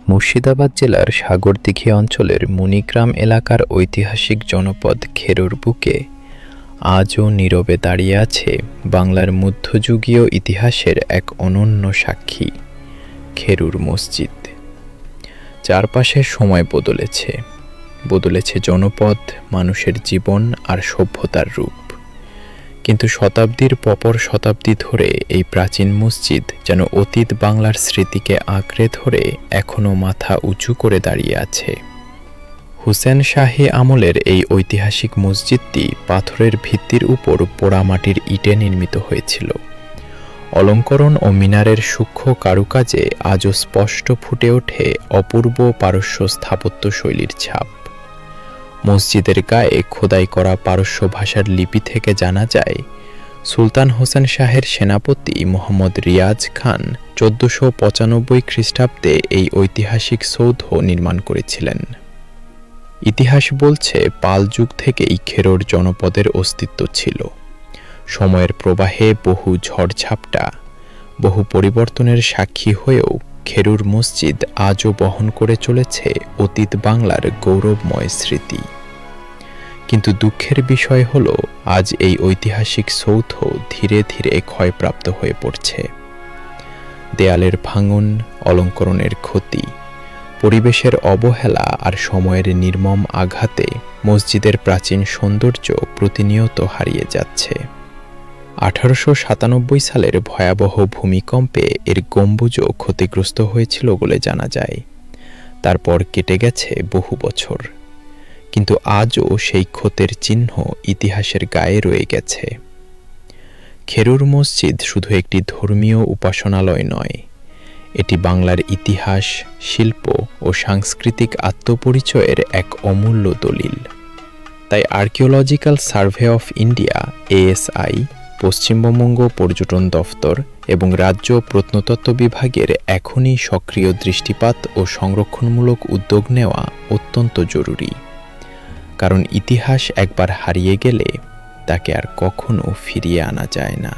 মুর্শিদাবাদ জেলার সাগরদিঘি অঞ্চলের মণিগ্রাম এলাকার ঐতিহাসিক জনপদ খেরুর বুকে আজও নীরবে দাঁড়িয়ে আছে বাংলার মধ্যযুগীয় ইতিহাসের এক অনন্য সাক্ষী, খেরুর মসজিদ। চারপাশের সময় বদলেছে জনপদ, মানুষের জীবন আর সভ্যতার রূপ। কিন্তু শতাব্দীর পর শতাব্দী ধরে এই প্রাচীন মসজিদ যেন অতীত বাংলার স্মৃতিকে আঁকড়ে ধরে এখনও মাথা উঁচু করে দাঁড়িয়ে আছে। হুসেন শাহী আমলের এই ঐতিহাসিক মসজিদটি পাথরের ভিত্তির উপর পোড়ামাটির ইটে নির্মিত হয়েছিল। অলঙ্করণ ও মিনারের সূক্ষ্ম কারুকাজে আজও স্পষ্ট ফুটে ওঠে অপূর্ব পারস্য স্থাপত্য শৈলীর ছাপ। মসজিদের গায়ে খোদাই করা পারস্য ভাষার লিপি থেকে জানা যায়, সুলতান হোসেন শাহের সেনাপতি মোহাম্মদ রিয়াজ খান 1495 খ্রিস্টাব্দে এই ঐতিহাসিক সৌধ নির্মাণ করেছিলেন। ইতিহাস বলছে, পাল যুগ থেকেই খেরুর জনপদের অস্তিত্ব ছিল। সময়ের প্রবাহে বহু ঝড়ঝাপটা, বহু পরিবর্তনের সাক্ষী হয়েও খেরুর মসজিদ আজও বহন করে চলেছে অতীত বাংলার গৌরবময় স্মৃতি। কিন্তু দুঃখের বিষয় হলো, আজ এই ঐতিহাসিক সৌধ ধীরে ধীরে ক্ষয়প্রাপ্ত হয়ে পড়ছে। দেয়ালের ভাঙন, অলঙ্করণের ক্ষতি, পরিবেশের অবহেলা আর সময়ের নির্মম আঘাতে মসজিদের প্রাচীন সৌন্দর্য প্রতিনিয়ত হারিয়ে যাচ্ছে। 1897 সালের ভয়াবহ ভূমিকম্পে এর গম্বুজও ক্ষতিগ্রস্ত হয়েছিল বলে জানা যায়। তারপর কেটে গেছে বহু বছর, কিন্তু আজও সেই ক্ষতের চিহ্ন ইতিহাসের গায়ে রয়ে গেছে। খেরুর মসজিদ শুধু একটি ধর্মীয় উপাসনালয় নয়, এটি বাংলার ইতিহাস, শিল্প ও সাংস্কৃতিক আত্মপরিচয়ের এক অমূল্য দলিল। তাই archaeological survey of India ASI, Paschimbanga পর্যটন দফতর এবং রাজ্য প্রত্নতত্ত্ব বিভাগের এখনই সক্রিয় দৃষ্টিপাত ও সংরক্ষণমূলক উদ্যোগ নেওয়া অত্যন্ত জরুরি। কারণ ইতিহাস একবার হারিয়ে গেলে তাকে আর কখনো ফিরিয়ে আনা যায় না।